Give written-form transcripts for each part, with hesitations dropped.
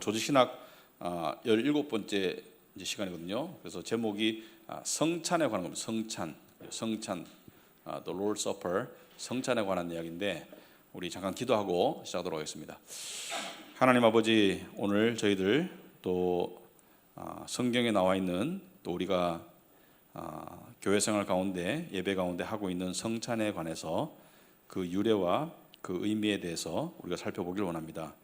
조직신학 17번째 시간이거든요. 그래서 제목이 성찬에 관한 겁니다. 성찬, The Lord's Supper, 성찬에 관한 이야기인데 우리 잠깐 기도하고 시작하도록 하겠습니다. 하나님 아버지, 오늘 저희들 또 성경에 나와 있는 또 우리가 교회 생활 가운데 예배 가운데 하고 있는 성찬에 관해서 그 유래와 그 의미에 대해서 우리가 살펴보길 원합니다.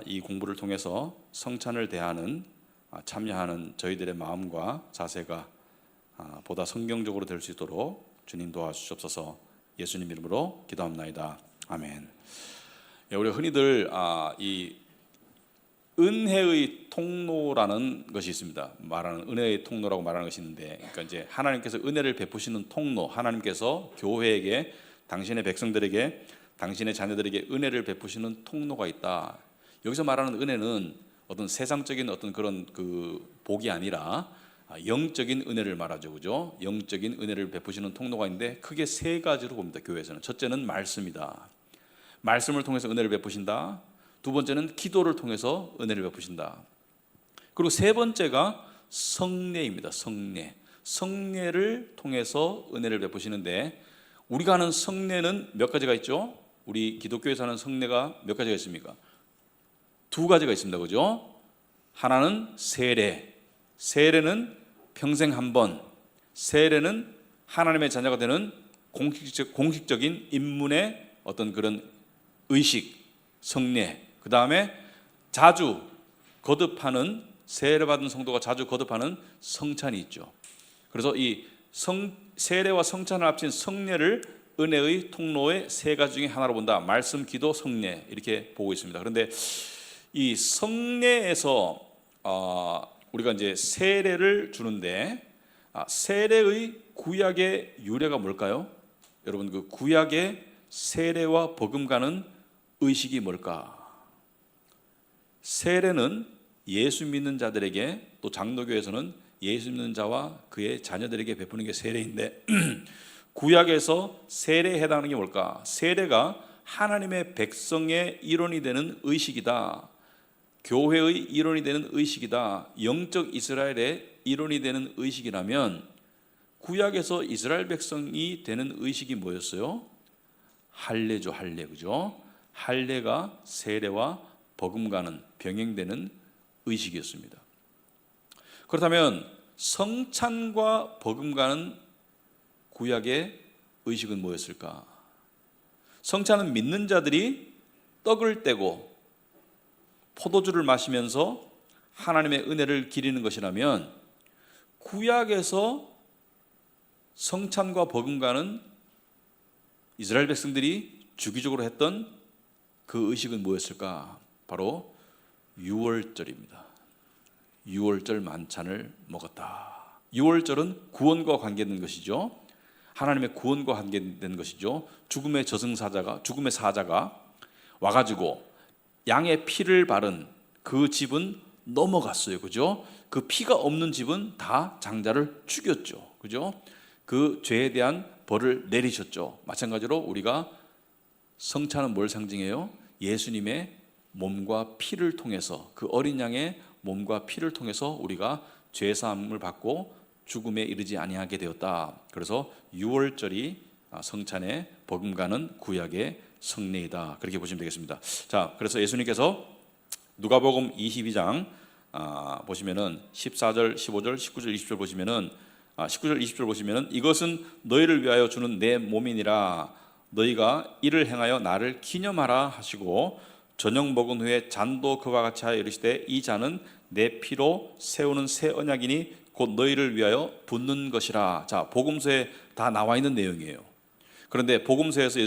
이 공부를 통해서 성찬을 대하는 참여하는 저희들의 마음과 자세가 보다 성경적으로 될 수 있도록 주님 도와주시옵소서. 예수님 이름으로 기도합나이다. 아멘. 우리가 흔히들 이 은혜의 통로라는 것이 있습니다. 말하는 은혜의 통로라고 말하는 것이 있는데, 그러니까 이제 하나님께서 은혜를 베푸시는 통로, 하나님께서 교회에게, 당신의 백성들에게, 당신의 자녀들에게 은혜를 베푸시는 통로가 있다. 여기서 말하는 은혜는 어떤 세상적인 어떤 그런 그 복이 아니라 영적인 은혜를 말하죠, 그죠? 영적인 은혜를 베푸시는 통로가 있는데 크게 세 가지로 봅니다. 교회에서는 첫째는 말씀이다. 말씀을 통해서 은혜를 베푸신다. 두 번째는 기도를 통해서 은혜를 베푸신다. 그리고 세 번째가 성례입니다. 성례를 통해서 은혜를 베푸시는데, 우리가 하는 성례는 몇 가지가 있죠? 우리 기독교에서 하는 성례가 몇 가지가 있습니까? 두 가지가 있습니다. 그죠? 하나는 세례는 평생 한 번, 세례는 하나님의 자녀가 되는 공식적인 인문의 어떤 그런 의식, 성례. 그 다음에 자주 거듭하는, 세례받은 성도가 자주 거듭하는 성찬이 있죠. 그래서 이 세례와 성찬을 합친 성례를 은혜의 통로의 세 가지 중에 하나로 본다. 말씀, 기도, 성례, 이렇게 보고 있습니다. 그런데 이 성례에서 우리가 이제 세례를 주는데, 세례의 구약의 유래가 뭘까요? 여러분, 그 구약의 세례와 버금가는 의식이 뭘까? 세례는 예수 믿는 자들에게, 또 장로교에서는 예수 믿는 자와 그의 자녀들에게 베푸는 게 세례인데 구약에서 세례에 해당하는 게 뭘까? 세례가 하나님의 백성의 일원이 되는 의식이다. 교회의 일원이 되는 의식이다. 영적 이스라엘의 일원이 되는 의식이라면, 구약에서 이스라엘 백성이 되는 의식이 뭐였어요? 할례죠, 할례. 그죠? 할례가 세례와 버금가는, 병행되는 의식이었습니다. 그렇다면 성찬과 버금가는 구약의 의식은 뭐였을까? 성찬은 믿는 자들이 떡을 떼고 포도주를 마시면서 하나님의 은혜를 기리는 것이라면, 구약에서 성찬과 버금가는 이스라엘 백성들이 주기적으로 했던 그 의식은 뭐였을까? 바로 유월절입니다. 유월절 만찬을 먹었다. 유월절은 구원과 관계된 것이죠. 하나님의 구원과 관계된 것이죠. 죽음의 저승사자가, 죽음의 사자가 와가지고 양의 피를 바른 그 집은 넘어갔어요. 그죠? 그 피가 없는 집은 다 장자를 죽였죠. 그죠? 그 죄에 대한 벌을 내리셨죠. 마찬가지로 우리가 성찬은 뭘 상징해요? 예수님의 몸과 피를 통해서, 그 어린 양의 몸과 피를 통해서 우리가 죄 사함을 받고 죽음에 이르지 아니하게 되었다. 그래서 유월절이 성찬의 버금가는 구약의 성례이다. 그렇게 보시면 되겠습니다. 자, 그래서 예수님께서 누가복음 22장 보시면은 14절, 15절, 19절, 20절 보시면은 19절, 20절 보시면은 이것은 너희를 위하여 주는 내 몸이니라. 너희가 이를 행하여 나를 기념하라 하시고, 저녁 먹은 후에 잔도 그와 같이 하여 이르시되 이 잔은 내 피로 세우는 새 언약이니 곧 너희를 위하여 붓는 것이라. 자, 복음서에 다 나와 있는 내용이에요. 그런데 복음서에서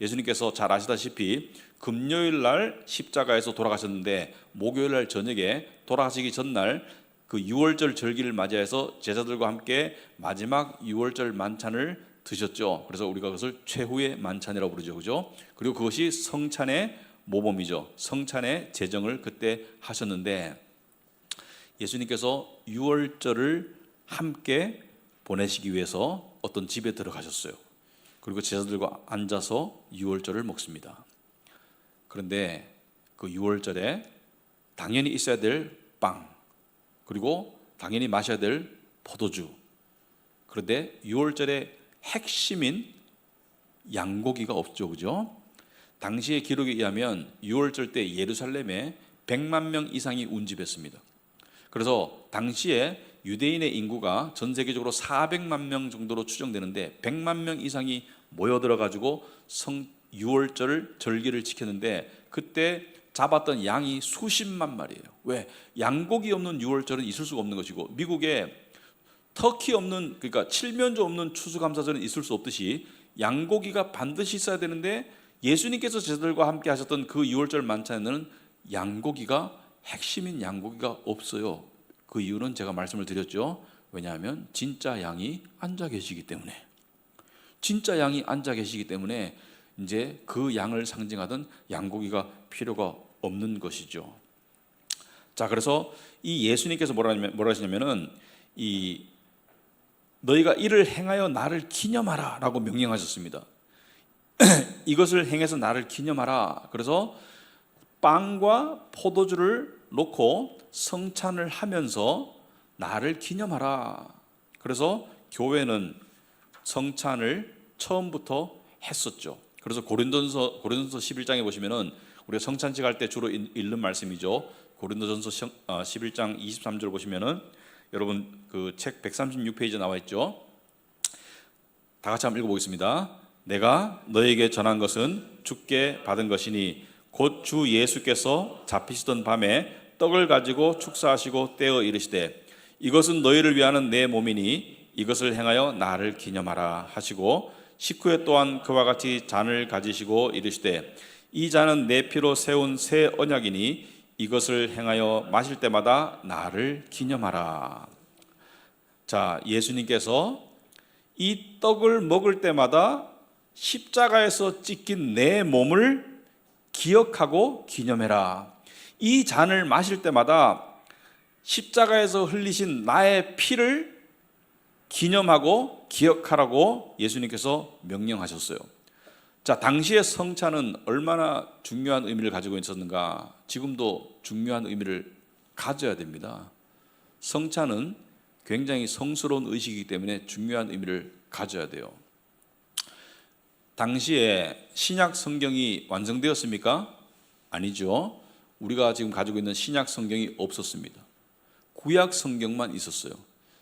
예수님께서 잘 아시다시피 금요일 날 십자가에서 돌아가셨는데, 목요일 날 저녁에 돌아가시기 전날 그 유월절 절기를 맞이해서 제자들과 함께 마지막 유월절 만찬을 드셨죠. 그래서 우리가 그것을 최후의 만찬이라고 부르죠. 그죠? 그리고 그것이 성찬의 모범이죠. 성찬의 제정을 그때 하셨는데, 예수님께서 유월절을 함께 보내시기 위해서 어떤 집에 들어가셨어요. 그리고 제자들과 앉아서 유월절을 먹습니다. 그런데 그 유월절에 당연히 있어야 될 빵, 그리고 당연히 마셔야 될 포도주. 그런데 유월절의 핵심인 양고기가 없죠, 그죠? 당시의 기록에 의하면 유월절 때 예루살렘에 100만 명 이상이 운집했습니다. 그래서 당시에 유대인의 인구가 전 세계적으로 400만 명 정도로 추정되는데 100만 명 이상이 모여들어 가지고 유월절 절기를 지켰는데 그때 잡았던 양이 수십만 마리예요. 왜? 양고기 없는 유월절은 있을 수가 없는 것이고, 미국에 터키 없는, 그러니까 칠면조 없는 추수감사절은 있을 수 없듯이 양고기가 반드시 있어야 되는데, 예수님께서 제자들과 함께 하셨던 그 유월절 만찬에는 양고기가, 핵심인 양고기가 없어요. 그 이유는 제가 말씀을 드렸죠. 왜냐하면 진짜 양이 앉아 계시기 때문에, 진짜 양이 앉아 계시기 때문에 이제 그 양을 상징하던 양고기가 필요가 없는 것이죠. 자, 그래서 이 예수님께서 뭐라 하시냐면은 너희가 이를 행하여 나를 기념하라 라고 명령하셨습니다. 이것을 행해서 나를 기념하라. 그래서 빵과 포도주를 놓고 성찬을 하면서 나를 기념하라. 그래서 교회는 성찬을 처음부터 했었죠. 그래서 고린도전서 11장에 보시면은 우리가 성찬식 할 때 주로 읽는 말씀이죠. 고린도전서 11장 23절 보시면은 여러분 그 책 136페이지에 나와 있죠. 다 같이 한번 읽어보겠습니다. 내가 너에게 전한 것은 주께 받은 것이니 곧 주 예수께서 잡히시던 밤에 떡을 가지고 축사하시고 떼어 이르시되 이것은 너희를 위하는 내 몸이니 이것을 행하여 나를 기념하라 하시고, 식후에 또한 그와 같이 잔을 가지시고 이르시되 이 잔은 내 피로 세운 새 언약이니 이것을 행하여 마실 때마다 나를 기념하라. 자, 예수님께서 이 떡을 먹을 때마다 십자가에서 찢긴 내 몸을 기억하고 기념해라. 이 잔을 마실 때마다 십자가에서 흘리신 나의 피를 기념하고 기억하라고 예수님께서 명령하셨어요. 자, 당시의 성찬은 얼마나 중요한 의미를 가지고 있었는가? 지금도 중요한 의미를 가져야 됩니다. 성찬은 굉장히 성스러운 의식이기 때문에 중요한 의미를 가져야 돼요. 당시에 신약 성경이 완성되었습니까? 아니죠. 우리가 지금 가지고 있는 신약 성경이 없었습니다. 구약 성경만 있었어요.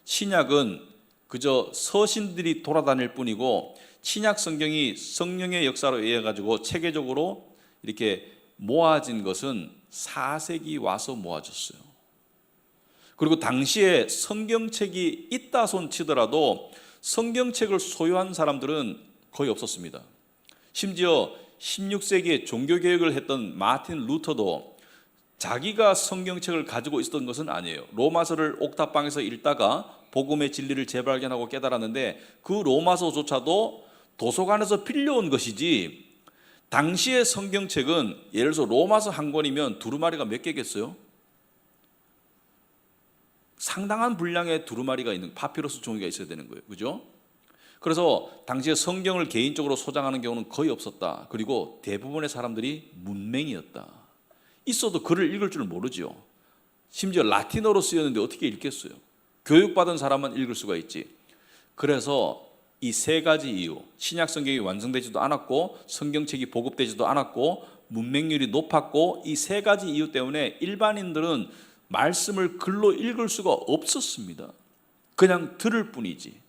신약은 그저 서신들이 돌아다닐 뿐이고, 신약 성경이 성령의 역사로 의해 가지고 체계적으로 이렇게 모아진 것은 4세기 와서 모아졌어요. 그리고 당시에 성경책이 있다 손 치더라도 성경책을 소유한 사람들은 거의 없었습니다. 심지어 16세기에 종교개혁을 했던 마틴 루터도 자기가 성경책을 가지고 있었던 것은 아니에요. 로마서를 옥탑방에서 읽다가 복음의 진리를 재발견하고 깨달았는데 그 로마서조차도 도서관에서 빌려온 것이지, 당시의 성경책은 예를 들어서 로마서 한 권이면 두루마리가 몇 개겠어요? 상당한 분량의 두루마리가 있는 파피루스 종이가 있어야 되는 거예요. 그죠? 그래서 당시에 성경을 개인적으로 소장하는 경우는 거의 없었다. 그리고 대부분의 사람들이 문맹이었다. 있어도 글을 읽을 줄 모르죠. 심지어 라틴어로 쓰였는데 어떻게 읽겠어요? 교육받은 사람만 읽을 수가 있지. 그래서 이 세 가지 이유, 신약 성경이 완성되지도 않았고 성경책이 보급되지도 않았고 문맹률이 높았고, 이 세 가지 이유 때문에 일반인들은 말씀을 글로 읽을 수가 없었습니다. 그냥 들을 뿐이지.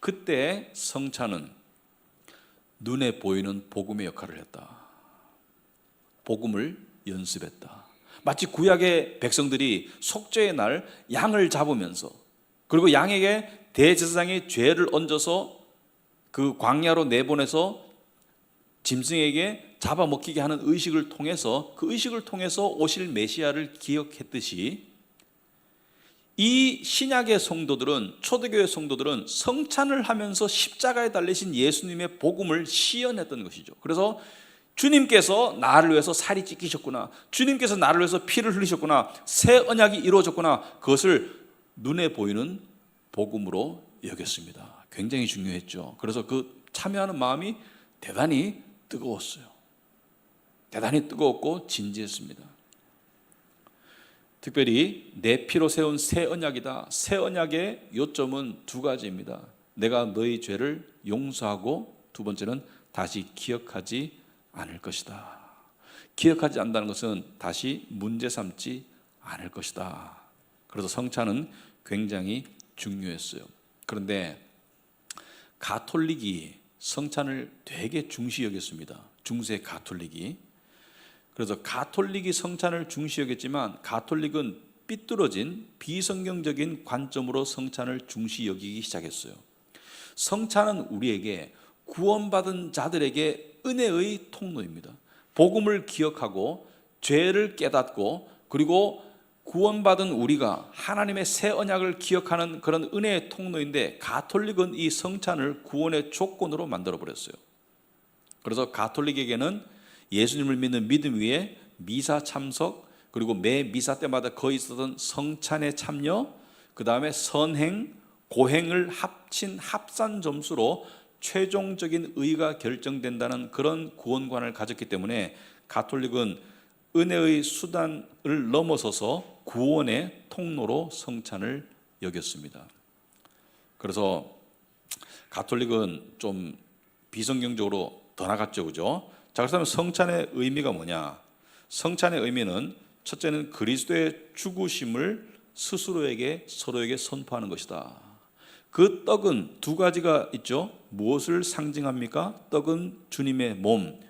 그때 성찬은 눈에 보이는 복음의 역할을 했다. 복음을 연습했다. 마치 구약의 백성들이 속죄의 날 양을 잡으면서, 그리고 양에게 대제사장의 죄를 얹어서 그 광야로 내보내서 짐승에게 잡아먹히게 하는 의식을 통해서, 그 의식을 통해서 오실 메시아를 기억했듯이, 이 신약의 성도들은, 초대교회 성도들은 성찬을 하면서 십자가에 달리신 예수님의 복음을 시연했던 것이죠. 그래서 주님께서 나를 위해서 살이 찢기셨구나, 주님께서 나를 위해서 피를 흘리셨구나, 새 언약이 이루어졌구나, 그것을 눈에 보이는 복음으로 여겼습니다. 굉장히 중요했죠. 그래서 그 참여하는 마음이 대단히 뜨거웠어요. 대단히 뜨거웠고 진지했습니다. 특별히 내 피로 세운 새 언약이다. 새 언약의 요점은 두 가지입니다. 내가 너희 죄를 용서하고 두 번째는 다시 기억하지 않을 것이다. 기억하지 않는다는 것은 다시 문제 삼지 않을 것이다. 그래서 성찬은 굉장히 중요했어요. 그런데 가톨릭이 성찬을 되게 중시 여겼습니다. 중세 가톨릭이. 그래서 가톨릭이 성찬을 중시 여겼지만 가톨릭은 삐뚤어진 비성경적인 관점으로 성찬을 중시 여기기 시작했어요. 성찬은 우리에게 구원받은 자들에게 은혜의 통로입니다. 복음을 기억하고 죄를 깨닫고 그리고 구원받은 우리가 하나님의 새 언약을 기억하는 그런 은혜의 통로인데 가톨릭은 이 성찬을 구원의 조건으로 만들어 버렸어요. 그래서 가톨릭에게는 예수님을 믿는 믿음 위에 미사 참석, 그리고 매 미사 때마다 거의 있었던 성찬에 참여, 그 다음에 선행, 고행을 합친 합산 점수로 최종적인 의가 결정된다는 그런 구원관을 가졌기 때문에 가톨릭은 은혜의 수단을 넘어서서 구원의 통로로 성찬을 여겼습니다. 그래서 가톨릭은 좀 비성경적으로 더 나갔죠, 그죠? 자, 그렇다면 성찬의 의미가 뭐냐? 성찬의 의미는 첫째는 그리스도의 죽으심을 스스로에게 서로에게 선포하는 것이다. 그 떡은 두 가지가 있죠. 무엇을 상징합니까? 떡은 주님의 몸,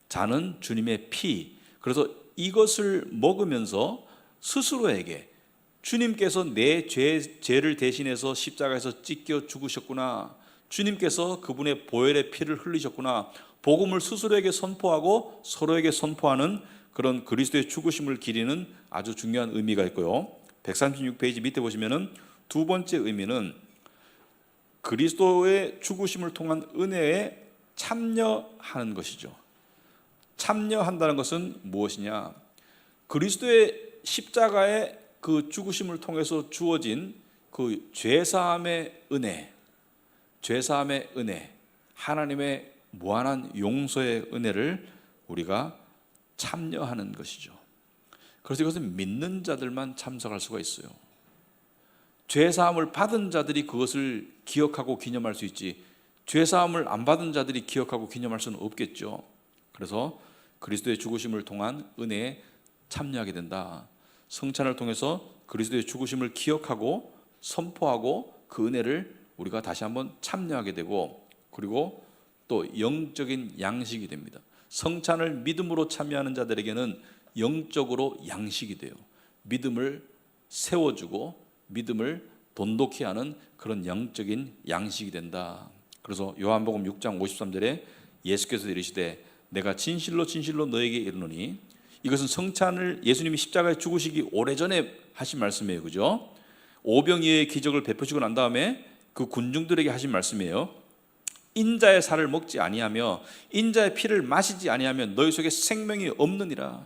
잔은 주님의 피. 그래서 이것을 먹으면서 스스로에게 주님께서 내 죄를 대신해서 십자가에서 찢겨 죽으셨구나. 주님께서 그분의 보혈의 피를 흘리셨구나. 복음을 스스로에게 선포하고 서로에게 선포하는 그런 그리스도의 죽으심을 기리는 아주 중요한 의미가 있고요. 136페이지 밑에 보시면은 두 번째 의미는 그리스도의 죽으심을 통한 은혜에 참여하는 것이죠. 참여한다는 것은 무엇이냐? 그리스도의 십자가의 그 죽으심을 통해서 주어진 그 죄사함의 은혜, 죄사함의 은혜, 하나님의 무한한 용서의 은혜를 우리가 참여하는 것이죠. 그래서 이것은 믿는 자들만 참석할 수가 있어요. 죄사함을 받은 자들이 그것을 기억하고 기념할 수 있지, 죄사함을 안 받은 자들이 기억하고 기념할 수는 없겠죠. 그래서 그리스도의 죽으심을 통한 은혜에 참여하게 된다. 성찬을 통해서 그리스도의 죽으심을 기억하고 선포하고 그 은혜를 우리가 다시 한번 참여하게 되고, 그리고 또 영적인 양식이 됩니다. 성찬을 믿음으로 참여하는 자들에게는 영적으로 양식이 돼요. 믿음을 세워주고 믿음을 돈독히 하는 그런 영적인 양식이 된다. 그래서 요한복음 6장 53절에 예수께서 이르시되 내가 진실로 진실로 너에게 이르노니, 이것은 성찬을 예수님이 십자가에 죽으시기 오래전에 하신 말씀이에요. 그죠? 오병이어의 기적을 베푸시고 난 다음에 그 군중들에게 하신 말씀이에요. 인자의 살을 먹지 아니하며 인자의 피를 마시지 아니하면 너희 속에 생명이 없느니라.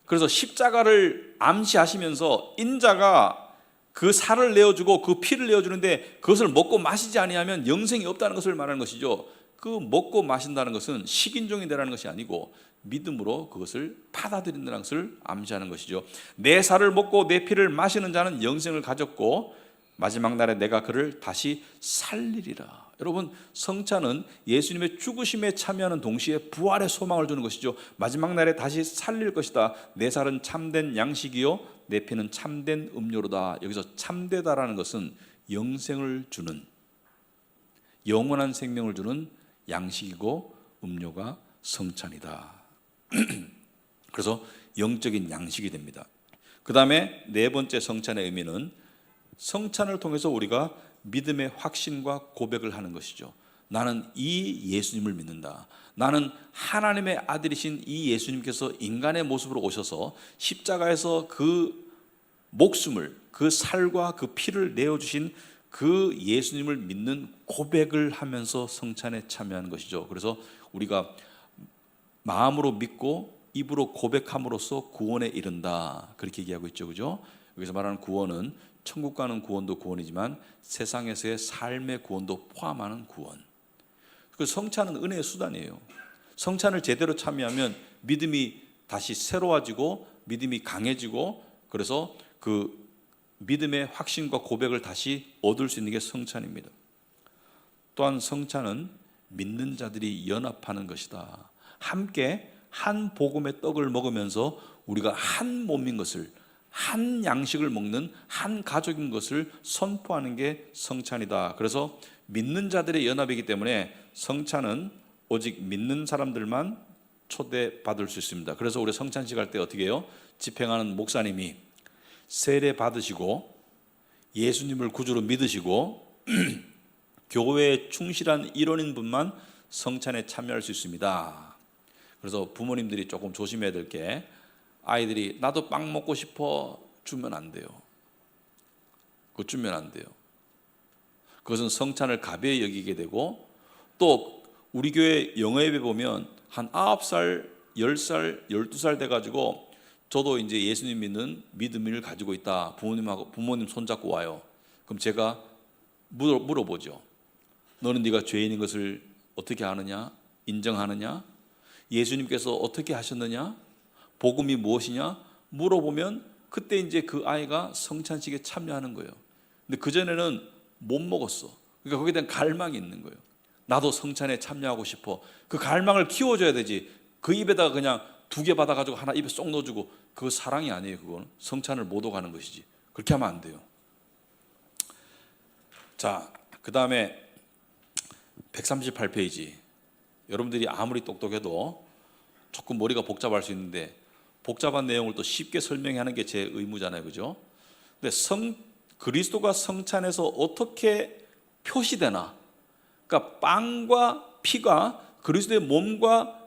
그래서 십자가를 암시하시면서 인자가 그 살을 내어주고 그 피를 내어주는데 그것을 먹고 마시지 아니하면 영생이 없다는 것을 말하는 것이죠. 그 먹고 마신다는 것은 식인종이 되라는 것이 아니고 믿음으로 그것을 받아들인다는 것을 암시하는 것이죠. 내 살을 먹고 내 피를 마시는 자는 영생을 가졌고 마지막 날에 내가 그를 다시 살리리라. 여러분, 성찬은 예수님의 죽으심에 참여하는 동시에 부활의 소망을 주는 것이죠. 마지막 날에 다시 살릴 것이다. 내 살은 참된 양식이요 내 피는 참된 음료로다. 여기서 참되다라는 것은 영생을 주는, 영원한 생명을 주는 양식이고 음료가 성찬이다. 그래서 영적인 양식이 됩니다. 그 다음에 네 번째 성찬의 의미는 성찬을 통해서 우리가 믿음의 확신과 고백을 하는 것이죠. 나는 이 예수님을 믿는다. 나는 하나님의 아들이신 이 예수님께서 인간의 모습으로 오셔서 십자가에서 그 목숨을, 그 살과 그 피를 내어주신 그 예수님을 믿는 고백을 하면서 성찬에 참여하는 것이죠. 그래서 우리가 마음으로 믿고 입으로 고백함으로써 구원에 이른다. 그렇게 얘기하고 있죠. 그죠? 여기서 말하는 구원은 천국 가는 구원도 구원이지만 세상에서의 삶의 구원도 포함하는 구원. 그 성찬은 은혜의 수단이에요. 성찬을 제대로 참여하면 믿음이 다시 새로워지고 믿음이 강해지고 그래서 그 믿음의 확신과 고백을 다시 얻을 수 있는 게 성찬입니다. 또한 성찬은 믿는 자들이 연합하는 것이다. 함께 한 복음의 떡을 먹으면서 우리가 한 몸인 것을, 한 양식을 먹는 한 가족인 것을 선포하는 게 성찬이다. 그래서 믿는 자들의 연합이기 때문에 성찬은 오직 믿는 사람들만 초대받을 수 있습니다. 그래서 우리 성찬식 할 때 어떻게 해요? 집행하는 목사님이 세례 받으시고 예수님을 구주로 믿으시고 교회에 충실한 일원인 분만 성찬에 참여할 수 있습니다. 그래서 부모님들이 조금 조심해야 될 게, 아이들이 나도 빵 먹고 싶어 주면 안 돼요. 그거 주면 안 돼요. 그것은 성찬을 가벼이 여기게 되고, 또 우리 교회 영어예배 보면 한 9살, 10살, 12살 돼가지고 저도 이제 예수님 믿는 믿음을 가지고 있다. 부모님 손잡고 와요. 그럼 제가 물어보죠. 너는 네가 죄인인 것을 어떻게 아느냐? 인정하느냐? 예수님께서 어떻게 하셨느냐? 복음이 무엇이냐? 물어보면 그때 이제 그 아이가 성찬식에 참여하는 거예요. 근데 그전에는 못 먹었어. 그러니까 거기에 대한 갈망이 있는 거예요. 나도 성찬에 참여하고 싶어. 그 갈망을 키워줘야 되지. 그 입에다가 그냥 2개 받아가지고 하나 입에 쏙 넣어주고, 그거 사랑이 아니에요. 그건 성찬을 못 오가는 것이지. 그렇게 하면 안 돼요. 자, 그 다음에 138페이지. 여러분들이 아무리 똑똑해도 조금 머리가 복잡할 수 있는데 복잡한 내용을 또 쉽게 설명하는 게 제 의무잖아요, 그죠? 근데 그리스도가 성찬에서 어떻게 표시되나? 그러니까 빵과 피가 그리스도의 몸과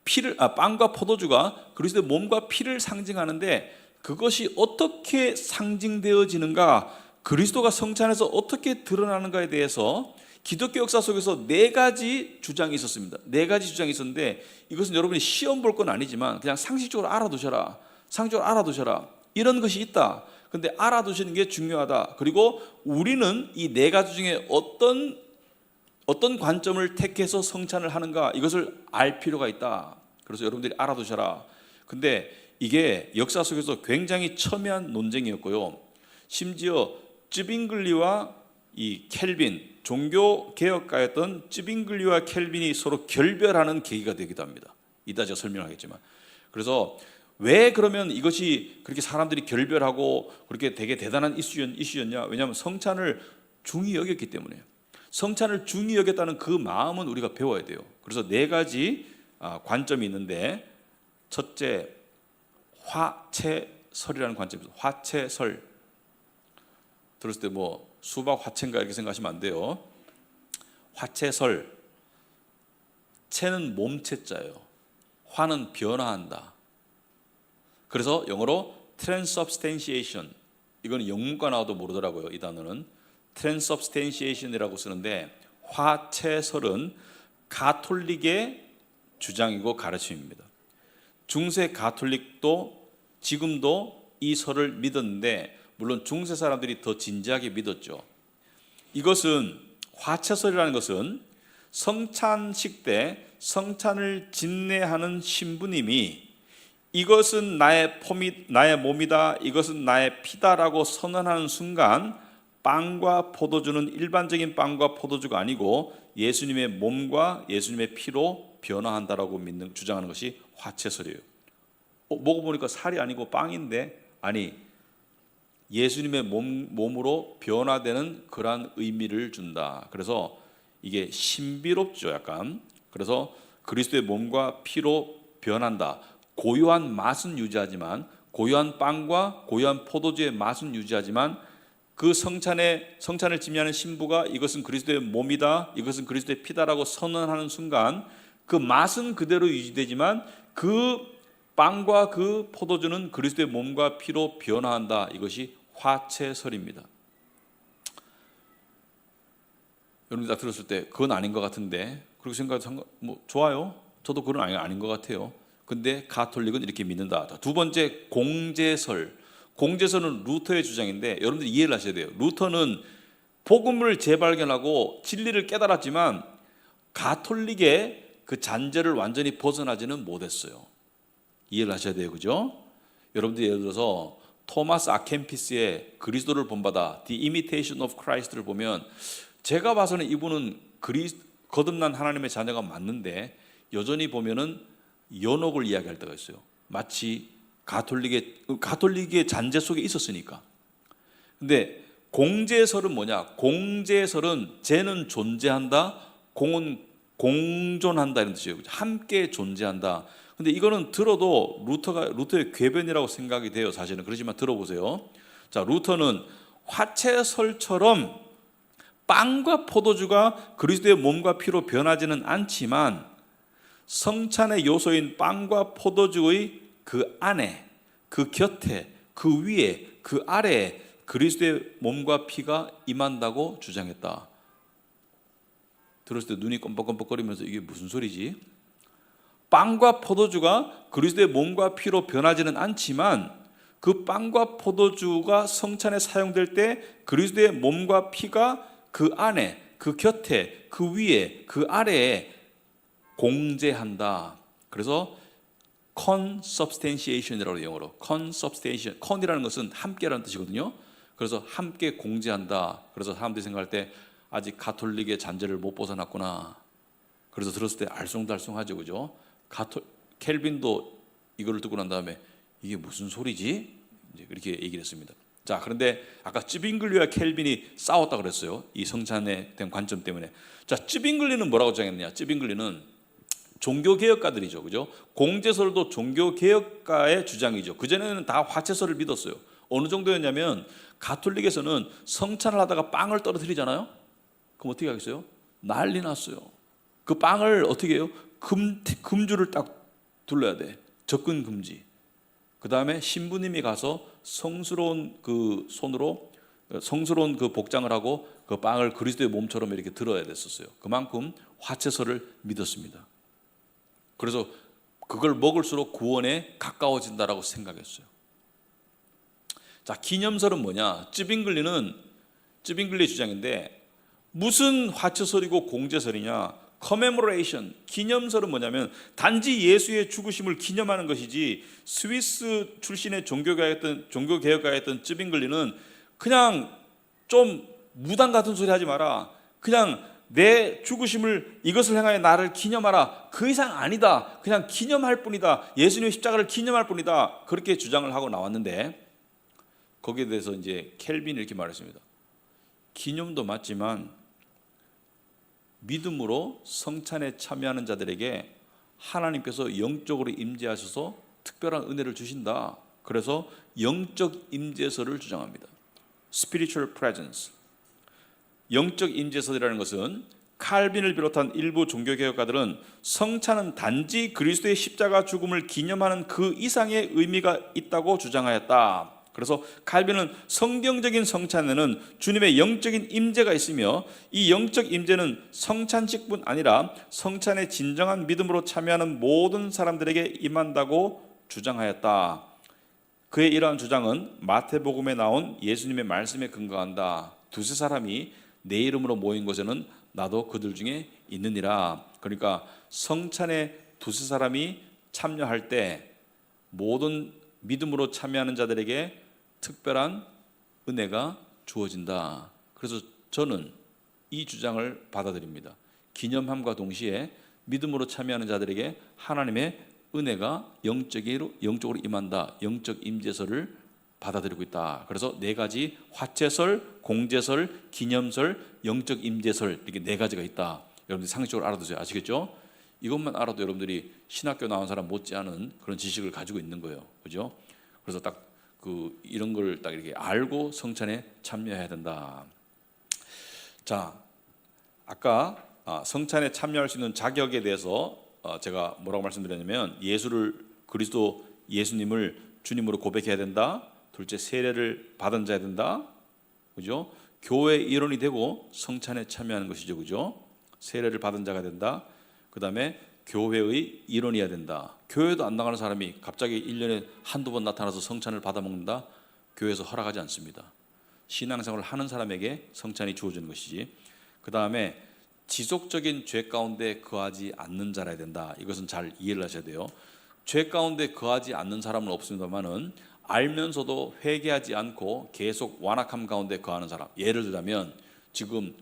피를, 빵과 포도주가 그리스도의 몸과 피를 상징하는데, 그것이 어떻게 상징되어지는가, 그리스도가 성찬에서 어떻게 드러나는가에 대해서 기독교 역사 속에서 4가지 주장이 있었습니다. 4가지 주장이 있었는데, 이것은 여러분이 시험 볼 건 아니지만 그냥 상식적으로 알아두셔라. 상식적으로 알아두셔라. 이런 것이 있다. 근데 알아두시는 게 중요하다. 그리고 우리는 이 4가지 중에 어떤 관점을 택해서 성찬을 하는가, 이것을 알 필요가 있다. 그래서 여러분들이 알아두셔라. 근데 이게 역사 속에서 굉장히 첨예한 논쟁이었고요. 심지어 쯔빙글리와 이 켈빈, 종교 개혁가였던 쯔빙글리와 켈빈이 서로 결별하는 계기가 되기도 합니다. 이따 제가 설명하겠지만. 그래서 왜 그러면 이것이 그렇게 사람들이 결별하고 그렇게 되게 대단한 이슈였냐? 왜냐하면 성찬을 중히 여겼기 때문에요. 성찬을 중히 여겼다는 그 마음은 우리가 배워야 돼요. 그래서 4가지 관점이 있는데, 첫째, 화채설이라는 관점입니다. 화채설. 들었을 때 뭐 수박 화채인가 이렇게 생각하시면 안 돼요. 화채설. 채는 몸체자예요. 화는 변화한다. 그래서 영어로 transubstantiation, 이건 영문과 나와도 모르더라고요. 이 단어는 transubstantiation이라고 쓰는데, 화채설은 가톨릭의 주장이고 가르침입니다. 중세 가톨릭도 지금도 이 설을 믿었는데, 물론 중세 사람들이 더 진지하게 믿었죠. 이것은, 화채설이라는 것은 성찬식 때 성찬을 진례하는 신부님이 이것은 나의 몸이다, 이것은 나의 피다라고 선언하는 순간, 빵과 포도주는 일반적인 빵과 포도주가 아니고 예수님의 몸과 예수님의 피로 변화한다라고 주장하는 것이 화채설이에요. 먹어보니까 살이 아니고 빵인데, 아니, 예수님의 몸으로 변화되는 그러한 의미를 준다. 그래서 이게 신비롭죠, 약간. 그래서 그리스도의 몸과 피로 변한다. 고유한 맛은 유지하지만, 고유한 빵과 고유한 포도주의 맛은 유지하지만, 그 성찬을 지미하는 신부가 이것은 그리스도의 몸이다, 이것은 그리스도의 피다라고 선언하는 순간 그 맛은 그대로 유지되지만 그 빵과 그 포도주는 그리스도의 몸과 피로 변화한다. 이것이 화채설입니다. 여러분들 다 들었을 때 그건 아닌 것 같은데, 그렇게 생각하면 뭐 좋아요. 저도 그건 아닌 것 같아요. 근데 가톨릭은 이렇게 믿는다. 2번째, 공제설. 공제설은 루터의 주장인데, 여러분들이 이해를 하셔야 돼요. 루터는 복음을 재발견하고 진리를 깨달았지만 가톨릭의 그 잔재를 완전히 벗어나지는 못했어요. 이해를 하셔야 돼요, 그죠? 여러분들이 예를 들어서 토마스 아켄피스의 그리스도를 본받아 The Imitation of Christ를 보면 제가 봐서는 이분은 거듭난 하나님의 자녀가 맞는데 여전히 보면은 연옥을 이야기할 때가 있어요. 마치 가톨릭의 잔재 속에 있었으니까. 근데 공제설은 뭐냐? 공제설은 죄는 존재한다, 공은 공존한다 이런 뜻이에요. 함께 존재한다. 근데 이거는 들어도 루터의 궤변이라고 생각이 돼요. 사실은. 그렇지만 들어보세요. 자, 루터는 화채설처럼 빵과 포도주가 그리스도의 몸과 피로 변하지는 않지만 성찬의 요소인 빵과 포도주의 그 안에, 그 곁에, 그 위에, 그 아래에 그리스도의 몸과 피가 임한다고 주장했다. 들었을 때 눈이 껌뻑껌뻑거리면서 이게 무슨 소리지? 빵과 포도주가 그리스도의 몸과 피로 변하지는 않지만 그 빵과 포도주가 성찬에 사용될 때 그리스도의 몸과 피가 그 안에, 그 곁에, 그 위에, 그 아래에 공제한다. 그래서 consubstantiation이라고 영어로 consubstantiation, con이라는 것은 함께라는 뜻이거든요. 그래서 함께 공제한다. 그래서 사람들이 생각할 때 아직 가톨릭의 잔재를 못 벗어났구나. 그래서 들었을 때 알쏭달쏭하죠, 그죠? 켈빈도 이거를 듣고 난 다음에 이게 무슨 소리지? 이제 그렇게 얘기를 했습니다. 자, 그런데 아까 쯔빙글리와 켈빈이 싸웠다 그랬어요. 이 성찬에 대한 관점 때문에. 자, 쯔빙글리는 뭐라고 주장했느냐? 쯔빙글리는 종교개혁가들이죠, 그죠? 공제설도 종교개혁가의 주장이죠. 그전에는 다 화채설을 믿었어요. 어느 정도였냐면 가톨릭에서는 성찬을 하다가 빵을 떨어뜨리잖아요. 그럼 어떻게 하겠어요? 난리 났어요. 그 빵을 어떻게 해요? 금줄을 딱 둘러야 돼. 접근 금지. 그 다음에 신부님이 가서 성스러운 그 손으로 성스러운 그 복장을 하고 그 빵을 그리스도의 몸처럼 이렇게 들어야 됐었어요. 그만큼 화채설을 믿었습니다. 그래서 그걸 먹을수록 구원에 가까워진다라고 생각했어요. 자, 기념설은 뭐냐? 쯔빙글리 주장인데 무슨 화채설이고 공제설이냐? commemoration, 기념설은 뭐냐면 단지 예수의 죽으심을 기념하는 것이지, 스위스 출신의 종교개혁가였던 쯔빙글리는 그냥 좀 무당 같은 소리 하지 마라, 그냥 내 죽으심을 이것을 행하여 나를 기념하라, 그 이상 아니다, 그냥 기념할 뿐이다, 예수님의 십자가를 기념할 뿐이다, 그렇게 주장을 하고 나왔는데 거기에 대해서 이제 켈빈이 이렇게 말했습니다. 기념도 맞지만 믿음으로 성찬에 참여하는 자들에게 하나님께서 영적으로 임재하셔서 특별한 은혜를 주신다. 그래서 영적 임재설을 주장합니다. Spiritual presence. 영적 임재설이라는 것은 칼빈을 비롯한 일부 종교개혁가들은 성찬은 단지 그리스도의 십자가 죽음을 기념하는 그 이상의 의미가 있다고 주장하였다. 그래서 칼빈은 성경적인 성찬에는 주님의 영적인 임재가 있으며 이 영적 임재는 성찬식뿐 아니라 성찬에 진정한 믿음으로 참여하는 모든 사람들에게 임한다고 주장하였다. 그의 이러한 주장은 마태복음에 나온 예수님의 말씀에 근거한다. 두세 사람이 내 이름으로 모인 곳에는 나도 그들 중에 있느니라. 그러니까 성찬에 두세 사람이 참여할 때 모든 믿음으로 참여하는 자들에게 특별한 은혜가 주어진다. 그래서 저는 이 주장을 받아들입니다. 기념함과 동시에 믿음으로 참여하는 자들에게 하나님의 은혜가 영적으로 임한다. 영적 임재설을 받아들이고 있다. 그래서 네 가지, 화채설, 공제설, 기념설, 영적 임재설, 이렇게 네 가지가 있다. 여러분들이 상식적으로 알아두세요. 아시겠죠? 이것만 알아도 여러분들이 신학교 나온 사람 못지않은 그런 지식을 가지고 있는 거예요. 그죠? 그래서 딱 이런 걸 딱 이렇게 알고 성찬에 참여해야 된다. 자, 아까 성찬에 참여할 수 있는 자격에 대해서 제가 뭐라고 말씀드렸냐면, 예수님을 주님으로 고백해야 된다. 둘째, 세례를 받은 자야 된다. 그죠? 교회 일원이 되고 성찬에 참여하는 것이죠. 그죠? 세례를 받은 자가 된다. 그 다음에 교회의 일원이어야 된다. 교회도 안 나가는 사람이 갑자기 1년에 한두 번 나타나서 성찬을 받아먹는다? 교회에서 허락하지 않습니다. 신앙생활을 하는 사람에게 성찬이 주어지는 것이지. 그 다음에 지속적인 죄 가운데 거하지 않는 자라야 된다. 이것은 잘 이해를 하셔야 돼요. 죄 가운데 거하지 않는 사람은 없습니다만은 알면서도 회개하지 않고 계속 완악함 가운데 거하는 사람. 예를 들자면 지금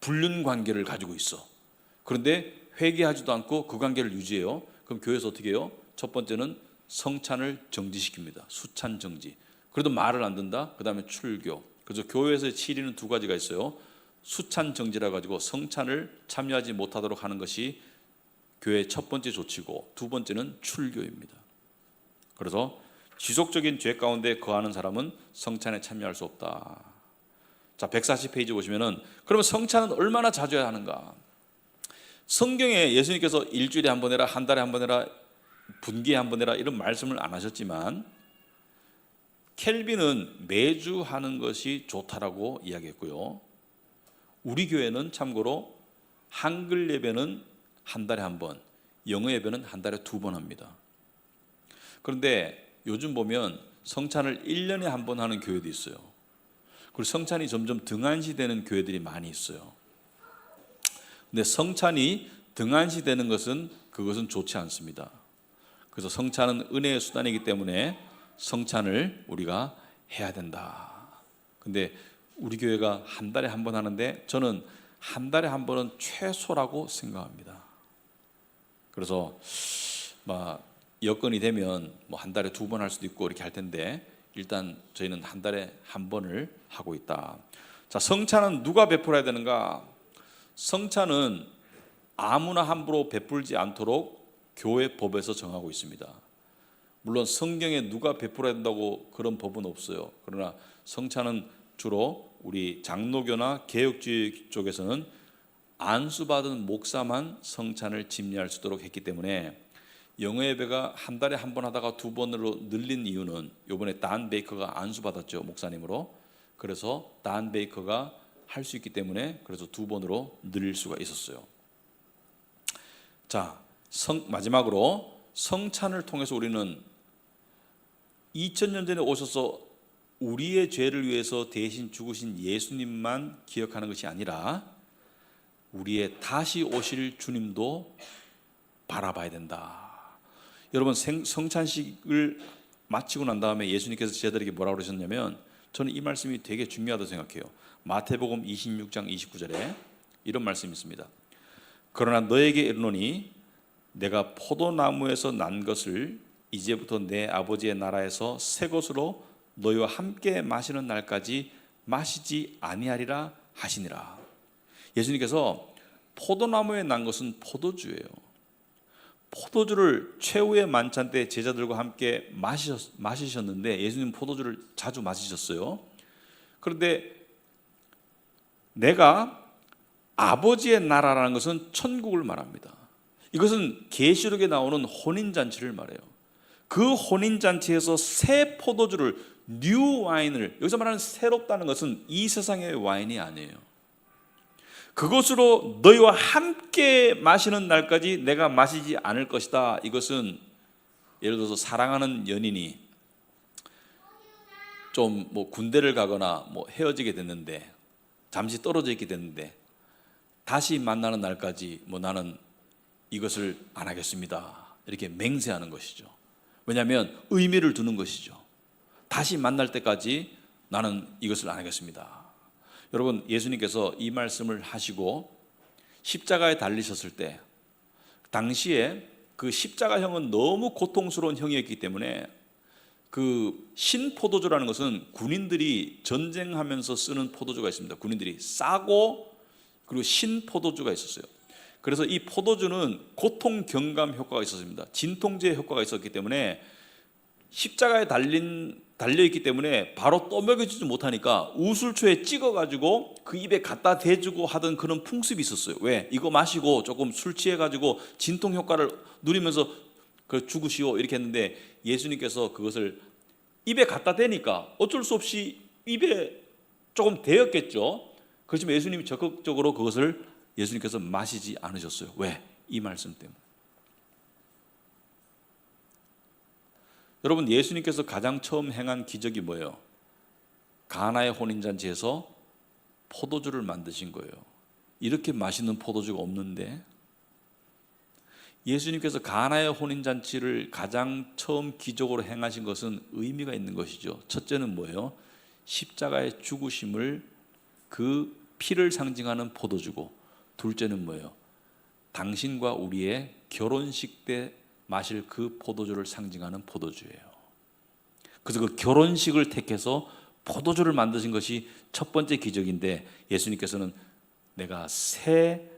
불륜 관계를 가지고 있어. 그런데 회개하지도 않고 그 관계를 유지해요. 그럼 교회에서 어떻게 해요? 첫 번째는 성찬을 정지시킵니다. 수찬 정지. 그래도 말을 안 듣는다. 그 다음에 출교. 그래서 교회에서의 치리는 두 가지가 있어요. 수찬 정지라 가지고 성찬을 참여하지 못하도록 하는 것이 교회의 첫 번째 조치고, 두 번째는 출교입니다. 그래서 지속적인 죄 가운데 거하는 사람은 성찬에 참여할 수 없다. 자, 140페이지 보시면은 그러면 성찬은 얼마나 자주 해야 하는가? 성경에 예수님께서 일주일에 한 번 해라, 한 달에 한 번 해라, 분기에 한 번 해라 이런 말씀을 안 하셨지만 켈빈은 매주 하는 것이 좋다라고 이야기했고요. 우리 교회는 참고로 한글 예배는 한 달에 한 번, 영어 예배는 한 달에 두 번 합니다. 그런데 요즘 보면 성찬을 1년에 한 번 하는 교회도 있어요. 그리고 성찬이 점점 등한시되는 교회들이 많이 있어요. 근데 성찬이 등한시되는 그것은 좋지 않습니다. 그래서 성찬은 은혜의 수단이기 때문에 성찬을 우리가 해야 된다. 근데 우리 교회가 한 달에 한 번 하는데 저는 한 달에 한 번은 최소라고 생각합니다. 그래서 여건이 되면 한 달에 두 번 할 수도 있고 이렇게 할 텐데 일단 저희는 한 달에 한 번을 하고 있다. 자, 성찬은 누가 베풀어야 되는가? 성찬은 아무나 함부로 베풀지 않도록 교회 법에서 정하고 있습니다. 물론 성경에 누가 베풀어야 된다고 그런 법은 없어요. 그러나 성찬은 주로 우리 장로교나 개혁주의 쪽에서는 안수받은 목사만 성찬을 집례할 수 있도록 했기 때문에 영어 예배가 한 달에 한 번 하다가 두 번으로 늘린 이유는 이번에 단 베이커가 안수받았죠, 목사님으로. 그래서 단 베이커가 할 수 있기 때문에 그래서 두 번으로 늘릴 수가 있었어요. 자, 마지막으로 성찬을 통해서 우리는 2000년 전에 오셔서 우리의 죄를 위해서 대신 죽으신 예수님만 기억하는 것이 아니라 우리의 다시 오실 주님도 바라봐야 된다. 여러분, 성찬식을 마치고 난 다음에 예수님께서 제자들에게 뭐라고 그러셨냐면 저는 이 말씀이 되게 중요하다고 생각해요. 마태복음 26장 29절에 이런 말씀이 있습니다. 그러나 너에게 이르노니 내가 포도나무에서 난 것을 이제부터 내 아버지의 나라에서 새 것으로 너희와 함께 마시는 날까지 마시지 아니하리라 하시니라. 예수님께서 포도나무에 난 것은 포도주예요. 포도주를 최후의 만찬 때 제자들과 함께 마시셨는데 예수님 포도주를 자주 마시셨어요. 그런데 내가 아버지의 나라라는 것은 천국을 말합니다. 이것은 계시록에 나오는 혼인잔치를 말해요. 그 혼인잔치에서 새 포도주를, 뉴 와인을, 여기서 말하는 새롭다는 것은 이 세상의 와인이 아니에요. 그것으로 너희와 함께 마시는 날까지 내가 마시지 않을 것이다. 이것은 예를 들어서 사랑하는 연인이 좀 군대를 가거나 헤어지게 됐는데 잠시 떨어져 있게 됐는데 다시 만나는 날까지 나는 이것을 안 하겠습니다. 이렇게 맹세하는 것이죠. 왜냐하면 의미를 두는 것이죠. 다시 만날 때까지 나는 이것을 안 하겠습니다. 여러분, 예수님께서 이 말씀을 하시고 십자가에 달리셨을 때 당시에 그 십자가형은 너무 고통스러운 형이었기 때문에 그 신포도주라는 것은 군인들이 전쟁하면서 쓰는 포도주가 있습니다. 군인들이 싸고 그리고 신포도주가 있었어요. 그래서 이 포도주는 고통 경감 효과가 있었습니다. 진통제 효과가 있었기 때문에 십자가에 달려있기 때문에 바로 떠먹여주지 못하니까 우술초에 찍어가지고 그 입에 갖다 대주고 하던 그런 풍습이 있었어요. 왜? 이거 마시고 조금 술 취해가지고 진통 효과를 누리면서 죽으시오 이렇게 했는데 예수님께서 그것을 입에 갖다 대니까 어쩔 수 없이 입에 조금 대었겠죠. 그렇지만 예수님이 적극적으로 그것을 예수님께서 마시지 않으셨어요. 왜? 이 말씀 때문에. 여러분, 예수님께서 가장 처음 행한 기적이 뭐예요? 가나의 혼인잔치에서 포도주를 만드신 거예요. 이렇게 맛있는 포도주가 없는데 예수님께서 가나의 혼인잔치를 가장 처음 기적으로 행하신 것은 의미가 있는 것이죠. 첫째는 뭐예요? 십자가의 죽으심을, 그 피를 상징하는 포도주고, 둘째는 뭐예요? 당신과 우리의 결혼식 때 마실 그 포도주를 상징하는 포도주예요. 그래서 그 결혼식을 택해서 포도주를 만드신 것이 첫 번째 기적인데, 예수님께서는 내가 새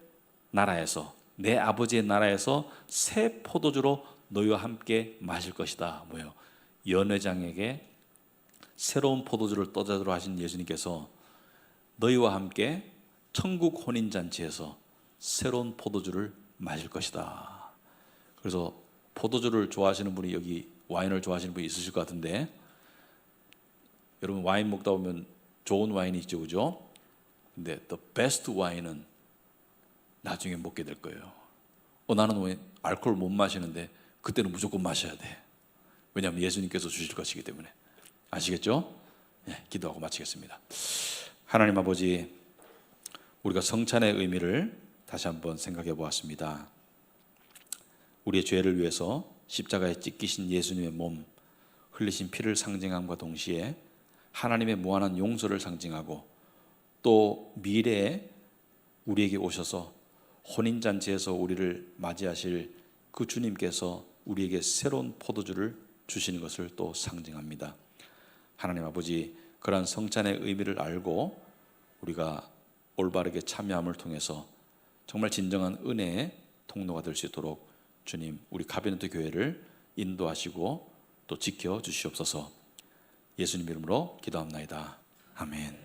나라에서, 내 아버지의 나라에서 새 포도주로 너희와 함께 마실 것이다. 뭐예요? 연회장에게 새로운 포도주를 떠다주러 하신 예수님께서 너희와 함께 천국 혼인잔치에서 새로운 포도주를 마실 것이다. 그래서 포도주를 좋아하시는 분이, 여기 와인을 좋아하시는 분이 있으실 것 같은데, 여러분 와인 먹다 보면 좋은 와인이 있죠, 그죠? 근데 the best 와인은 나중에 먹게 될 거예요. 나는 왜 알코올 못 마시는데, 그때는 무조건 마셔야 돼. 왜냐하면 예수님께서 주실 것이기 때문에. 아시겠죠? 네, 기도하고 마치겠습니다. 하나님 아버지, 우리가 성찬의 의미를 다시 한번 생각해 보았습니다. 우리의 죄를 위해서 십자가에 찢기신 예수님의 몸, 흘리신 피를 상징함과 동시에 하나님의 무한한 용서를 상징하고, 또 미래에 우리에게 오셔서 혼인잔치에서 우리를 맞이하실 그 주님께서 우리에게 새로운 포도주를 주시는 것을 또 상징합니다. 하나님 아버지, 그러한 성찬의 의미를 알고 우리가 올바르게 참여함을 통해서 정말 진정한 은혜의 통로가 될 수 있도록 주님, 우리 가베네트 교회를 인도하시고 또 지켜 주시옵소서. 예수님 이름으로 기도합나이다. 아멘.